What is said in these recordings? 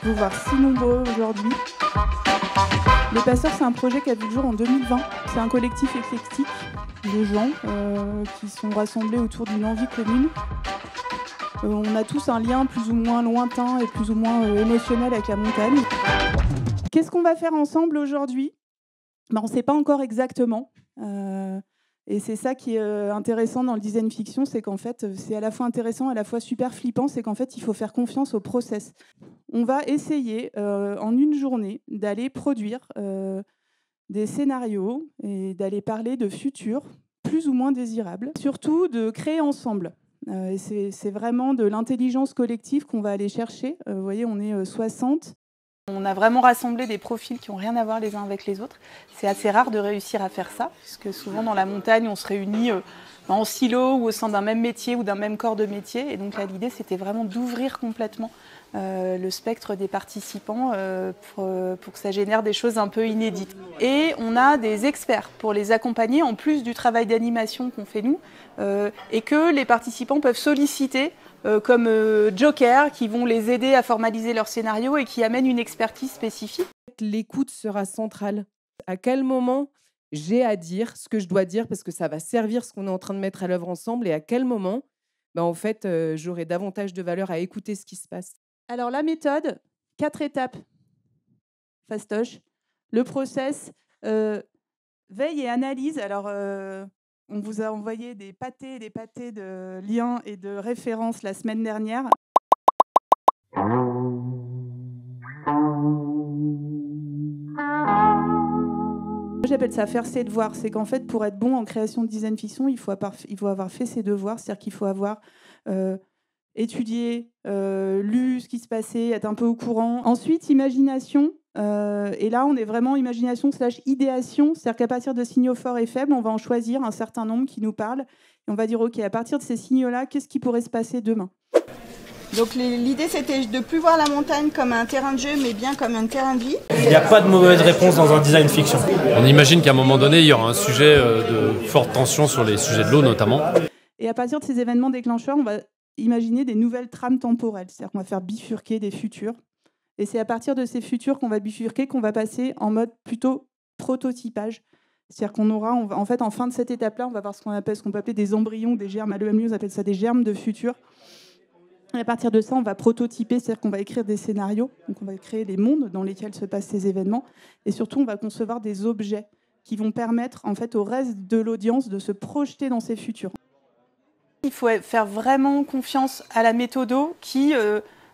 vous voir si nombreux aujourd'hui. Les Passeurs, c'est un projet qui a vu le jour en 2020. C'est un collectif éclectique de gens qui sont rassemblés autour d'une envie commune. On a tous un lien plus ou moins lointain et plus ou moins émotionnel avec la montagne. Qu'est-ce qu'on va faire ensemble aujourd'hui ? On ne sait pas encore exactement. Et c'est ça qui est intéressant dans le design fiction, c'est qu'en fait, c'est à la fois intéressant, à la fois super flippant, c'est qu'en fait, il faut faire confiance au process. On va essayer, en une journée, d'aller produire des scénarios et d'aller parler de futurs plus ou moins désirables. Surtout, de créer ensemble. Et c'est vraiment de l'intelligence collective qu'on va aller chercher. Vous voyez, on est 60. On a vraiment rassemblé des profils qui n'ont rien à voir les uns avec les autres. C'est assez rare de réussir à faire ça, puisque souvent dans la montagne, on se réunit en silo ou au sein d'un même métier ou d'un même corps de métier. Et donc là, l'idée, c'était vraiment d'ouvrir complètement le spectre des participants pour que ça génère des choses un peu inédites. Et on a des experts pour les accompagner, en plus du travail d'animation qu'on fait nous, et que les participants peuvent solliciter comme joker, qui vont les aider à formaliser leur scénario et qui amènent une expertise spécifique. L'écoute sera centrale. À quel moment j'ai à dire ce que je dois dire, parce que ça va servir ce qu'on est en train de mettre à l'œuvre ensemble, et à quel moment en fait, j'aurai davantage de valeur à écouter ce qui se passe. Alors la méthode, 4 étapes. Fastoche. Le process, veille et analyse. Alors on vous a envoyé des pâtés de liens et de références la semaine dernière. J'appelle ça faire ses devoirs. C'est qu'en fait, pour être bon en création de design fiction, il faut avoir fait ses devoirs. C'est-à-dire qu'il faut avoir étudié, lu ce qui se passait, être un peu au courant. Ensuite, imagination. Et là, on est vraiment imagination / idéation. C'est-à-dire qu'à partir de signaux forts et faibles, on va en choisir un certain nombre qui nous parlent. Et on va dire, OK, à partir de ces signaux-là, qu'est-ce qui pourrait se passer demain ? Donc l'idée, c'était de ne plus voir la montagne comme un terrain de jeu, mais bien comme un terrain de vie. Il n'y a pas de mauvaise réponse dans un design fiction. On imagine qu'à un moment donné, il y aura un sujet de forte tension sur les sujets de l'eau notamment. Et à partir de ces événements déclencheurs, on va imaginer des nouvelles trames temporelles. C'est-à-dire qu'on va faire bifurquer des futurs. Et c'est à partir de ces futurs qu'on va bifurquer qu'on va passer en mode plutôt prototypage. C'est-à-dire qu'on aura, en fait, en fin de cette étape-là, on va voir ce qu'on peut appeler des embryons, des germes. À l'EMU, on appelle ça des germes de futurs. Et à partir de ça, on va prototyper, c'est-à-dire qu'on va écrire des scénarios. Donc on va créer les mondes dans lesquels se passent ces événements. Et surtout, on va concevoir des objets qui vont permettre, en fait, au reste de l'audience de se projeter dans ces futurs. Il faut faire vraiment confiance à la méthodo qui,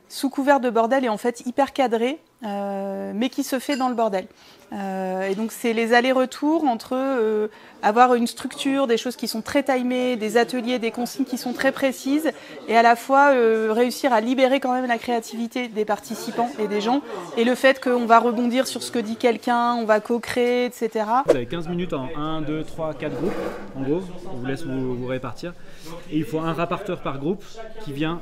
sous couvert de bordel, est en fait hyper cadrée, mais qui se fait dans le bordel. Et donc c'est les allers-retours entre avoir une structure, des choses qui sont très timées, des ateliers, des consignes qui sont très précises, et à la fois réussir à libérer quand même la créativité des participants et des gens, et le fait qu'on va rebondir sur ce que dit quelqu'un, on va co-créer, etc. Vous avez 15 minutes en 1, 2, 3, 4 groupes, en gros, on vous laisse vous répartir. Et il faut un rapporteur par groupe qui vient,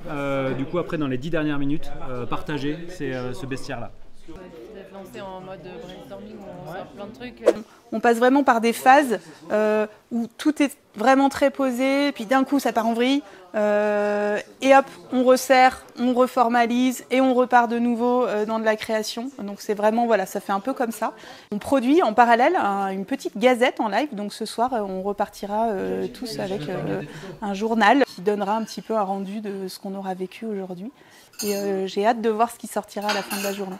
du coup, après, dans les 10 dernières minutes, partager ce bestiaire-là. En mode brainstorming où on sort plein de trucs. On passe vraiment par des phases où tout est vraiment très posé, puis d'un coup ça part en vrille, et hop, on resserre, on reformalise et on repart de nouveau dans de la création. Donc c'est vraiment, voilà, ça fait un peu comme ça. On produit en parallèle une petite gazette en live, donc ce soir on repartira tous avec un journal qui donnera un petit peu un rendu de ce qu'on aura vécu aujourd'hui. Et j'ai hâte de voir ce qui sortira à la fin de la journée.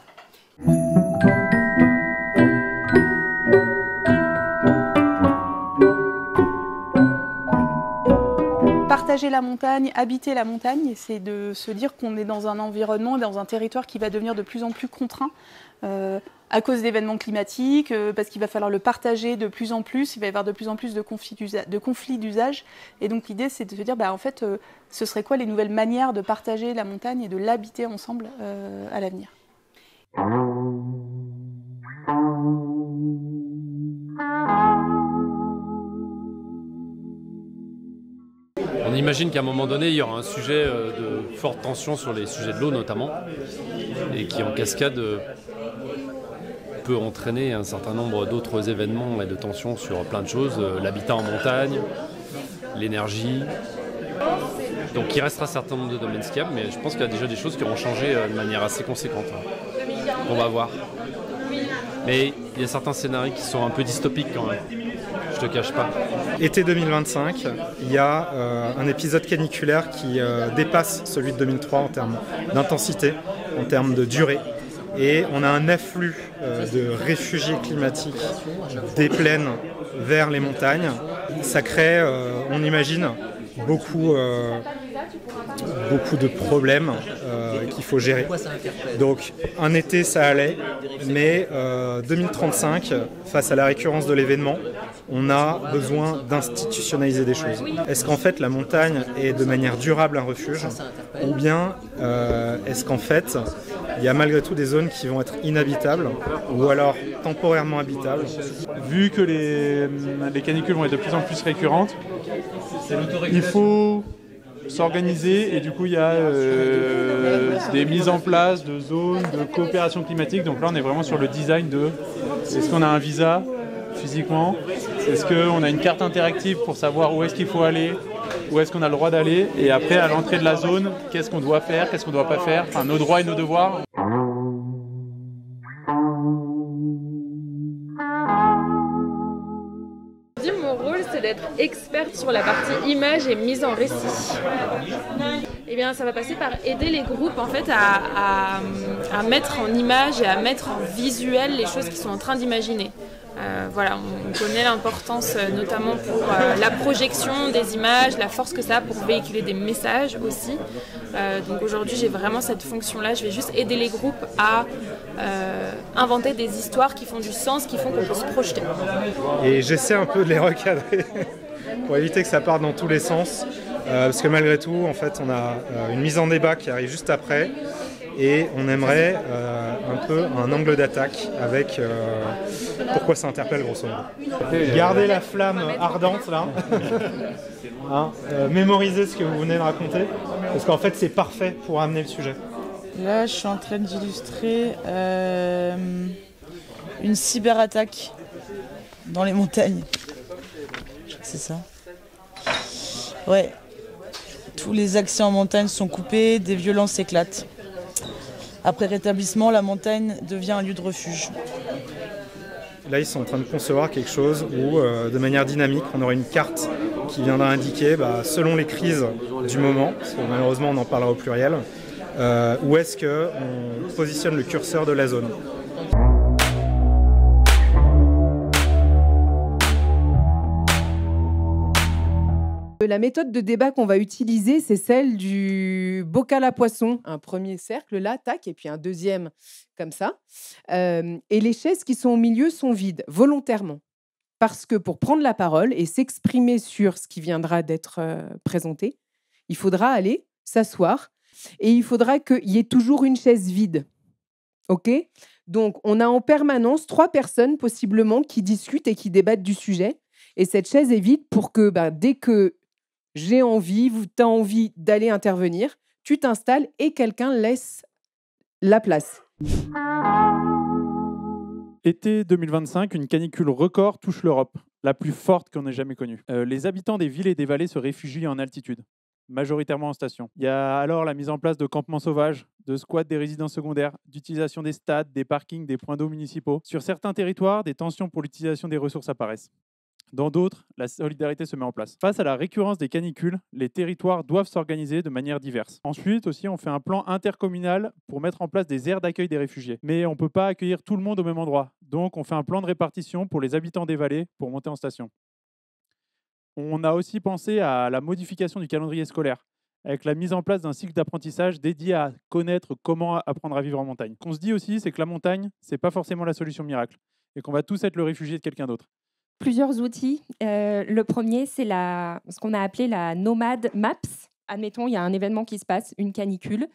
Partager la montagne, habiter la montagne, c'est de se dire qu'on est dans un environnement, dans un territoire qui va devenir de plus en plus contraint à cause d'événements climatiques, parce qu'il va falloir le partager de plus en plus, il va y avoir de plus en plus de conflits d'usage. Et donc l'idée, c'est de se dire, en fait, ce serait quoi les nouvelles manières de partager la montagne et de l'habiter ensemble à l'avenir. On imagine qu'à un moment donné, il y aura un sujet de forte tension sur les sujets de l'eau notamment, et qui en cascade peut entraîner un certain nombre d'autres événements et de tensions sur plein de choses, l'habitat en montagne, l'énergie. Donc il restera un certain nombre de domaines skiables, mais je pense qu'il y a déjà des choses qui auront changé de manière assez conséquente. On va voir. Mais il y a certains scénarios qui sont un peu dystopiques quand même. Je te cache pas. Été 2025, il y a un épisode caniculaire qui dépasse celui de 2003 en termes d'intensité, en termes de durée. Et on a un afflux de réfugiés climatiques des plaines vers les montagnes. Ça crée, on imagine, beaucoup de problèmes qu'il faut gérer. Donc un été ça allait, mais 2035, face à la récurrence de l'événement, on a besoin d'institutionnaliser des choses. Est-ce qu'en fait la montagne est de manière durable un refuge, ou bien est-ce qu'en fait il y a malgré tout des zones qui vont être inhabitables, ou alors temporairement habitables? Vu que les canicules vont être de plus en plus récurrentes, il faut s'organiser, et du coup il y a des mises en place de zones de coopération climatique. Donc là on est vraiment sur le design de est-ce qu'on a un visa physiquement, est-ce qu'on a une carte interactive pour savoir où est-ce qu'il faut aller, où est-ce qu'on a le droit d'aller, et après à l'entrée de la zone qu'est-ce qu'on doit faire, qu'est-ce qu'on ne doit pas faire, enfin nos droits et nos devoirs. Mon rôle, c'est d'être experte sur la partie image et mise en récit. Eh bien, ça va passer par aider les groupes en fait à mettre en image et à mettre en visuel les choses qu'ils sont en train d'imaginer. Voilà, on connaît l'importance notamment pour la projection des images, la force que ça a pour véhiculer des messages aussi. Donc aujourd'hui, j'ai vraiment cette fonction-là. Je vais juste aider les groupes à inventer des histoires qui font du sens, qui font qu'on peut se projeter. Et j'essaie un peu de les recadrer pour éviter que ça parte dans tous les sens. Parce que malgré tout, en fait, on a une mise en débat qui arrive juste après. Et on aimerait un peu un angle d'attaque avec pourquoi ça interpelle grosso modo. Gardez la flamme ardente là, hein, mémorisez ce que vous venez de raconter, parce qu'en fait c'est parfait pour amener le sujet. Là je suis en train d'illustrer une cyberattaque dans les montagnes. Je crois que c'est ça. Ouais. Tous les accès en montagne sont coupés, des violences éclatent. Après rétablissement, la montagne devient un lieu de refuge. Là, ils sont en train de concevoir quelque chose où, de manière dynamique, on aura une carte qui viendra indiquer, selon les crises du moment, parce que malheureusement on en parlera au pluriel, où est-ce qu'on positionne le curseur de la zone. La méthode de débat qu'on va utiliser, c'est celle du bocal à poisson. Un premier cercle, là, tac, et puis un deuxième, comme ça. Et les chaises qui sont au milieu sont vides, volontairement. Parce que pour prendre la parole et s'exprimer sur ce qui viendra d'être présenté, il faudra aller s'asseoir et il faudra qu'il y ait toujours une chaise vide. OK ? Donc, on a en permanence 3 personnes, possiblement, qui discutent et qui débattent du sujet. Et cette chaise est vide pour que, dès que j'ai envie, tu as envie d'aller intervenir, tu t'installes et quelqu'un laisse la place. Été 2025, une canicule record touche l'Europe, la plus forte qu'on ait jamais connue. Les habitants des villes et des vallées se réfugient en altitude, majoritairement en station. Il y a alors la mise en place de campements sauvages, de squats des résidences secondaires, d'utilisation des stades, des parkings, des points d'eau municipaux. Sur certains territoires, des tensions pour l'utilisation des ressources apparaissent. Dans d'autres, la solidarité se met en place. Face à la récurrence des canicules, les territoires doivent s'organiser de manière diverse. Ensuite aussi, on fait un plan intercommunal pour mettre en place des aires d'accueil des réfugiés. Mais on ne peut pas accueillir tout le monde au même endroit. Donc on fait un plan de répartition pour les habitants des vallées pour monter en station. On a aussi pensé à la modification du calendrier scolaire, avec la mise en place d'un cycle d'apprentissage dédié à connaître comment apprendre à vivre en montagne. Ce qu'on se dit aussi, c'est que la montagne, ce n'est pas forcément la solution miracle, et qu'on va tous être le réfugié de quelqu'un d'autre. Plusieurs outils. Le premier, c'est ce qu'on a appelé la Nomad Maps. Admettons, il y a un événement qui se passe, une canicule.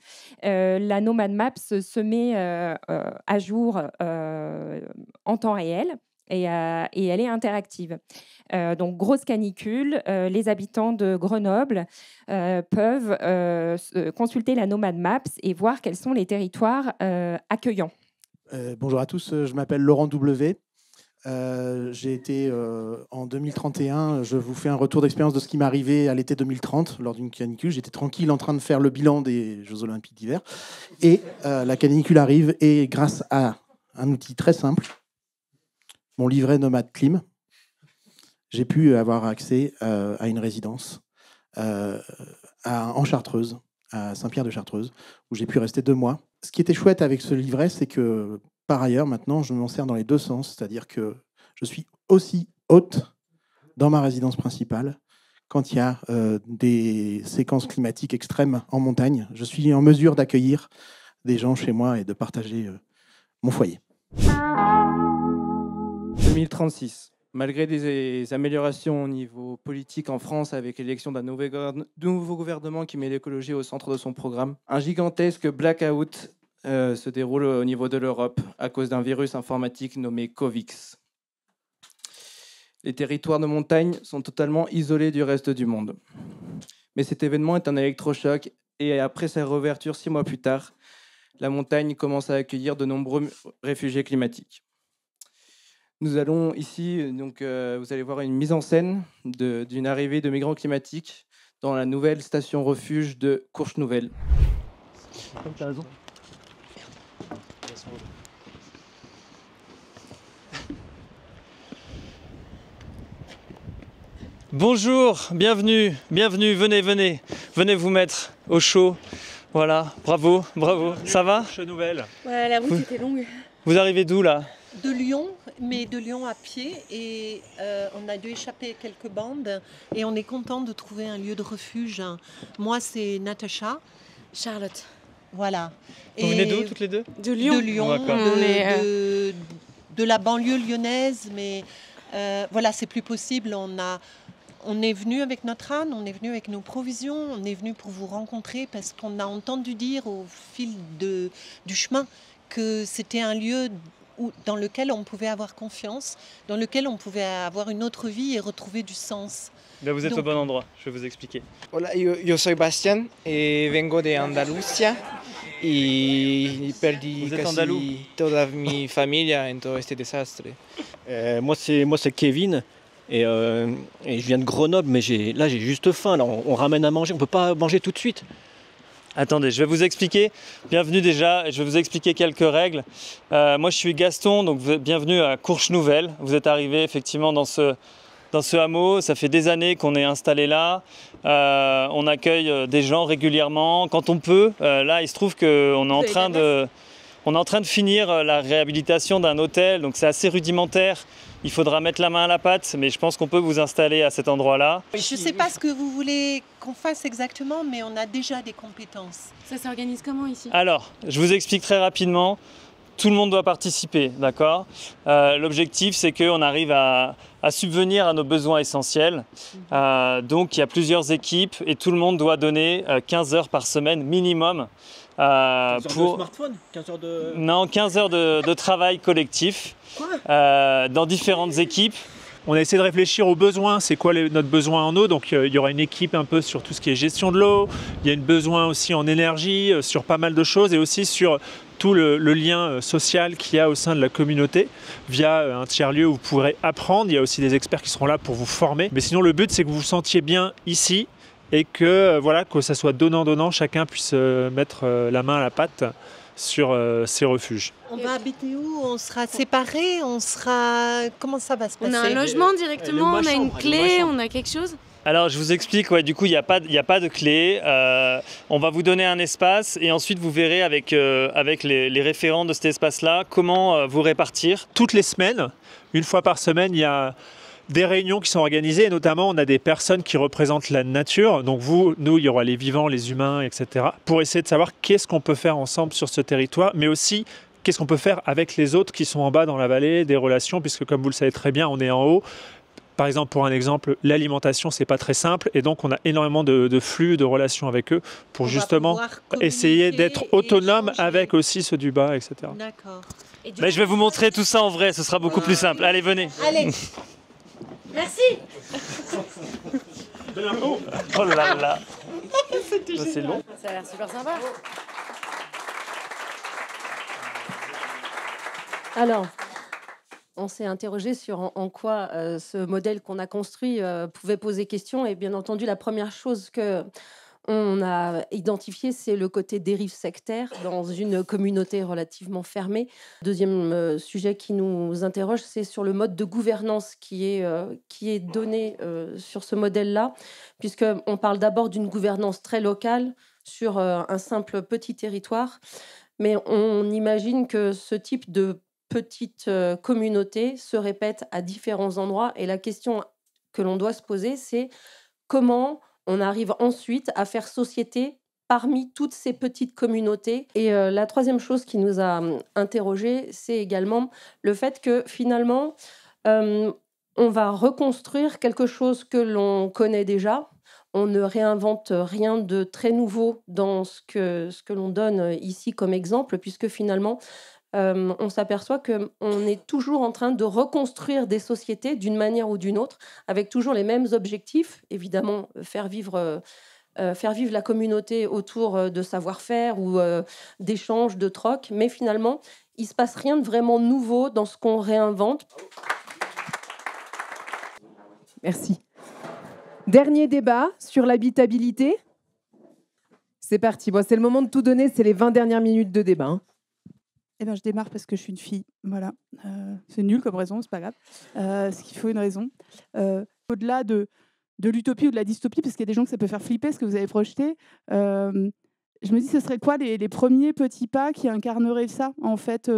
La Nomad Maps se met à jour en temps réel et elle est interactive. Donc, grosse canicule, les habitants de Grenoble peuvent consulter la Nomad Maps et voir quels sont les territoires accueillants. Bonjour à tous, je m'appelle Laurent W. J'ai été en 2031, je vous fais un retour d'expérience de ce qui m'est arrivé à l'été 2030 lors d'une canicule. J'étais tranquille en train de faire le bilan des Jeux Olympiques d'hiver. Et la canicule arrive et grâce à un outil très simple, mon livret Nomade Clim, j'ai pu avoir accès à une résidence en Chartreuse, à Saint-Pierre-de-Chartreuse, où j'ai pu rester 2 mois. Ce qui était chouette avec ce livret, c'est que par ailleurs, maintenant, je m'en sers dans les 2 sens, c'est-à-dire que je suis aussi hôte dans ma résidence principale quand il y a des séquences climatiques extrêmes en montagne. Je suis en mesure d'accueillir des gens chez moi et de partager mon foyer. 2036. Malgré des améliorations au niveau politique en France avec l'élection d'un nouveau gouvernement qui met l'écologie au centre de son programme, un gigantesque blackout se déroule au niveau de l'Europe à cause d'un virus informatique nommé Covix. Les territoires de montagne sont totalement isolés du reste du monde. Mais cet événement est un électrochoc et après sa réouverture 6 mois plus tard, la montagne commence à accueillir de nombreux réfugiés climatiques. Nous allons ici, donc, vous allez voir une mise en scène d'une arrivée de migrants climatiques dans la nouvelle station refuge de Courchevel. Tu as raison. Bonjour, bienvenue, venez vous mettre au chaud. Voilà, bravo, ça va? Courchevel. Ouais, la route était longue. Vous arrivez d'où là? De Lyon, mais de Lyon à pied, et on a dû échapper quelques bandes, et on est content de trouver un lieu de refuge. Moi, c'est Natacha. Charlotte. Voilà. Vous venez d'où toutes les deux? De Lyon. De Lyon, de la banlieue lyonnaise, mais voilà, c'est plus possible. On est venu avec notre âne, on est venu avec nos provisions, on est venu pour vous rencontrer parce qu'on a entendu dire au fil du chemin que c'était un lieu dans lequel on pouvait avoir confiance, dans lequel on pouvait avoir une autre vie et retrouver du sens. Là, vous êtes au bon endroit, je vais vous expliquer. Hola, yo soy Bastián, vengo de Andalucía y perdí casi toda mi familia en todo este desastre. Moi c'est Kevin et je viens de Grenoble, mais là j'ai juste faim. Là, on ramène à manger, on peut pas manger tout de suite. Attendez, je vais vous expliquer. Bienvenue déjà, je vais vous expliquer quelques règles. Moi, je suis Gaston, donc bienvenue à Courchevel. Vous êtes arrivé effectivement dans ce hameau. Ça fait des années qu'on est installé là. On accueille des gens régulièrement quand on peut. Là, il se trouve qu'on est en train de finir la réhabilitation d'un hôtel, donc c'est assez rudimentaire. Il faudra mettre la main à la pâte, mais je pense qu'on peut vous installer à cet endroit-là. Je ne sais pas ce que vous voulez qu'on fasse exactement, mais on a déjà des compétences. Ça s'organise comment ici? Alors, je vous explique très rapidement. Tout le monde doit participer, d'accord? L'objectif, c'est qu'on arrive à subvenir à nos besoins essentiels. Donc, il y a plusieurs équipes et tout le monde doit donner 15 heures par semaine minimum. 15 heures de smartphone? 15 heures de... Non, 15 heures de travail collectif dans différentes équipes. On a essayé de réfléchir aux besoins, c'est quoi notre besoin en eau, donc il y aura une équipe un peu sur tout ce qui est gestion de l'eau, il y a un besoin aussi en énergie, sur pas mal de choses, et aussi sur tout le lien social qu'il y a au sein de la communauté, via un tiers-lieu où vous pourrez apprendre, il y a aussi des experts qui seront là pour vous former, mais sinon le but c'est que vous vous sentiez bien ici, et que, voilà, que ça soit donnant-donnant, chacun puisse mettre la main à la pâte sur ces refuges. On va habiter où? On sera séparés? Comment ça va se passer? On a un logement directement, on a une clé, on a quelque chose? Alors je vous explique, du coup il n'y a pas de clé, on va vous donner un espace et ensuite vous verrez avec les référents de cet espace-là comment vous répartir. Toutes les semaines, une fois par semaine, il y a des réunions qui sont organisées, et notamment on a des personnes qui représentent la nature, donc nous il y aura les vivants, les humains, etc. pour essayer de savoir qu'est-ce qu'on peut faire ensemble sur ce territoire, mais aussi qu'est-ce qu'on peut faire avec les autres qui sont en bas dans la vallée, des relations, puisque comme vous le savez très bien, on est en haut. Par exemple, pour un exemple, l'alimentation, c'est pas très simple, et donc on a énormément de flux, de relations avec eux, pour justement essayer d'être autonome avec aussi ceux du bas, etc. D'accord. Mais je vais vous montrer tout ça en vrai, ce sera beaucoup plus simple. Allez, venez. Allez. Merci. Oh là là. C'est long. Ça a l'air super sympa. Alors, on s'est interrogé sur en quoi ce modèle qu'on a construit pouvait poser question. Et bien entendu, la première chose que on a identifié, c'est le côté dérive sectaire dans une communauté relativement fermée. Deuxième sujet qui nous interroge, c'est sur le mode de gouvernance qui est donné sur ce modèle-là, puisqu'on parle d'abord d'une gouvernance très locale sur un simple petit territoire, mais on imagine que ce type de petite communauté se répète à différents endroits, et la question que l'on doit se poser, c'est comment on arrive ensuite à faire société parmi toutes ces petites communautés. Et la troisième chose qui nous a interrogés, c'est également le fait que finalement, on va reconstruire quelque chose que l'on connaît déjà. On ne réinvente rien de très nouveau dans ce que l'on donne ici comme exemple, puisque finalement, on s'aperçoit qu'on est toujours en train de reconstruire des sociétés d'une manière ou d'une autre, avec toujours les mêmes objectifs, évidemment, faire vivre la communauté autour de savoir-faire ou d'échanges, de troc, mais finalement, il ne se passe rien de vraiment nouveau dans ce qu'on réinvente. Merci. Dernier débat sur l'habitabilité. C'est parti. Bon, c'est le moment de tout donner, c'est les 20 dernières minutes de débat. Hein. Eh ben, je démarre parce que je suis une fille. Voilà. C'est nul comme raison, c'est pas grave. Parce qu'il faut une raison. Au-delà de l'utopie ou de la dystopie, parce qu'il y a des gens que ça peut faire flipper ce que vous avez projeté, je me dis ce serait quoi les premiers petits pas qui incarneraient ça, en fait,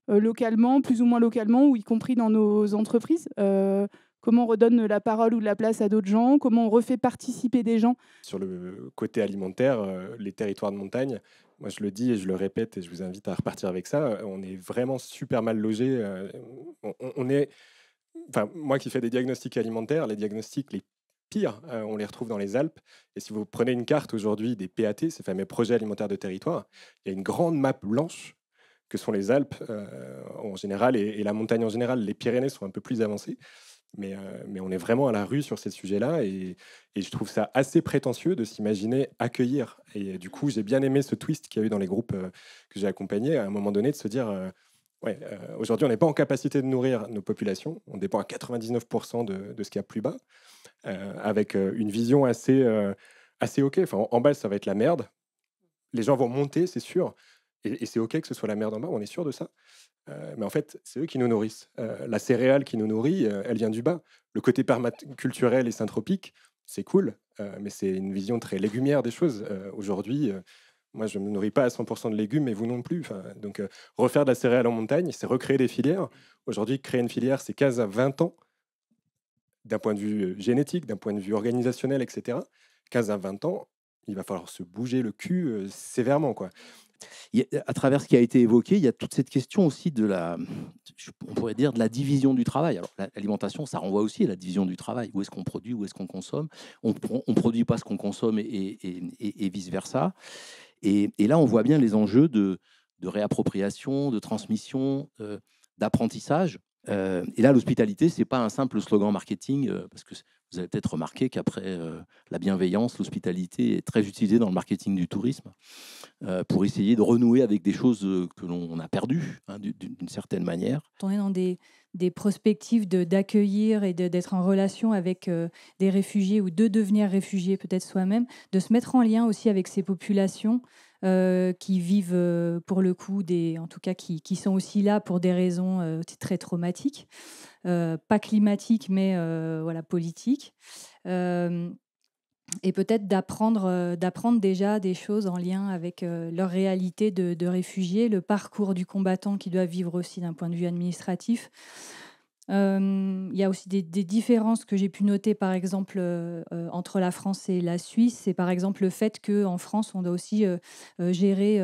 localement, plus ou moins localement, ou y compris dans nos entreprises. Comment on redonne la parole ou de la place à d'autres gens, comment on refait participer des gens. Sur le côté alimentaire, les territoires de montagne, moi je le dis et je le répète et je vous invite à repartir avec ça, on est vraiment super mal logé. Moi qui fais des diagnostics alimentaires, les diagnostics les pires, on les retrouve dans les Alpes. Et si vous prenez une carte aujourd'hui des PAT, ces fameux projets alimentaires de territoire, il y a une grande map blanche que sont les Alpes en général et la montagne en général. Les Pyrénées sont un peu plus avancées. Mais on est vraiment à la rue sur ces sujets-là et je trouve ça assez prétentieux de s'imaginer accueillir. Et du coup, j'ai bien aimé ce twist qu'il y a eu dans les groupes que j'ai accompagnés, à un moment donné, de se dire aujourd'hui, on n'est pas en capacité de nourrir nos populations, on dépend à 99% de ce qu'il y a plus bas, avec une vision assez OK. Enfin, en bas, ça va être la merde. Les gens vont monter, c'est sûr, et c'est OK que ce soit la merde en bas, on est sûr de ça. Mais en fait, c'est eux qui nous nourrissent. La céréale qui nous nourrit, elle vient du bas. Le côté permaculturel et synthropique, c'est cool, mais c'est une vision très légumière des choses. Aujourd'hui, moi, je ne me nourris pas à 100% de légumes, et vous non plus. Donc, refaire de la céréale en montagne, c'est recréer des filières. Aujourd'hui, créer une filière, c'est 15 à 20 ans, d'un point de vue génétique, d'un point de vue organisationnel, etc. 15 à 20 ans, il va falloir se bouger le cul sévèrement, quoi. À travers ce qui a été évoqué, il y a toute cette question aussi on pourrait dire de la division du travail. Alors l'alimentation, ça renvoie aussi à la division du travail. Où est-ce qu'on produit, où est-ce qu'on consomme? On produit pas ce qu'on consomme et vice versa. Et là, on voit bien les enjeux de réappropriation, de transmission, d'apprentissage. Et là, l'hospitalité, c'est pas un simple slogan marketing, parce que vous avez peut-être remarqué qu'après la bienveillance, l'hospitalité est très utilisée dans le marketing du tourisme pour essayer de renouer avec des choses que l'on a perdues, d'une certaine manière. On est dans des perspectives d'accueillir et d'être en relation avec des réfugiés ou de devenir réfugié peut-être soi-même, de se mettre en lien aussi avec ces populations qui vivent pour le coup, en tout cas qui sont aussi là pour des raisons très traumatiques, pas climatiques mais voilà, politiques. Et peut-être d'apprendre déjà des choses en lien avec leur réalité de réfugiés, le parcours du combattant qu'ils doivent vivre aussi d'un point de vue administratif. Il y a aussi des différences que j'ai pu noter, par exemple, entre la France et la Suisse. C'est par exemple le fait qu'en France, on doit aussi gérer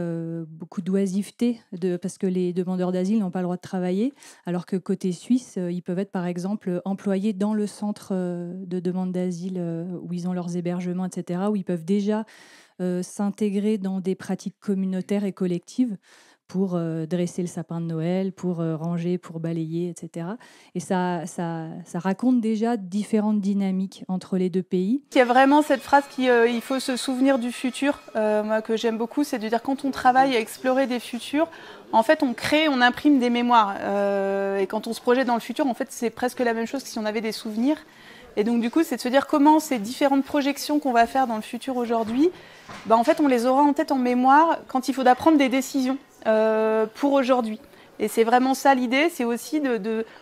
beaucoup d'oisiveté, parce que les demandeurs d'asile n'ont pas le droit de travailler, alors que côté suisse, ils peuvent être, par exemple, employés dans le centre de demande d'asile où ils ont leurs hébergements, etc., où ils peuvent déjà s'intégrer dans des pratiques communautaires et collectives pour dresser le sapin de Noël, pour ranger, pour balayer, etc. Et ça raconte déjà différentes dynamiques entre les deux pays. Il y a vraiment cette phrase il faut se souvenir du futur, moi, que j'aime beaucoup, c'est de dire quand on travaille à explorer des futurs, en fait on crée, on imprime des mémoires. Et quand on se projette dans le futur, en fait c'est presque la même chose que si on avait des souvenirs. Et donc du coup, c'est de se dire comment ces différentes projections qu'on va faire dans le futur aujourd'hui, en fait on les aura en tête, en mémoire, quand il faudra prendre des décisions pour aujourd'hui. Et c'est vraiment ça l'idée, c'est aussi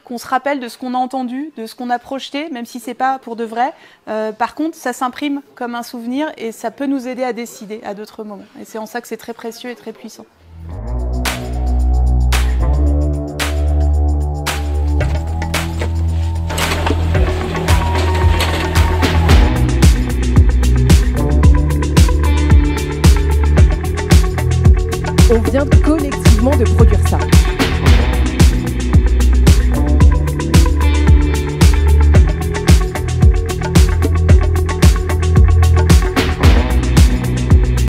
qu'on se rappelle de ce qu'on a entendu, de ce qu'on a projeté, même si c'est pas pour de vrai. Par contre, ça s'imprime comme un souvenir et ça peut nous aider à décider à d'autres moments. Et c'est en ça que c'est très précieux et très puissant. On vient collectivement de produire ça.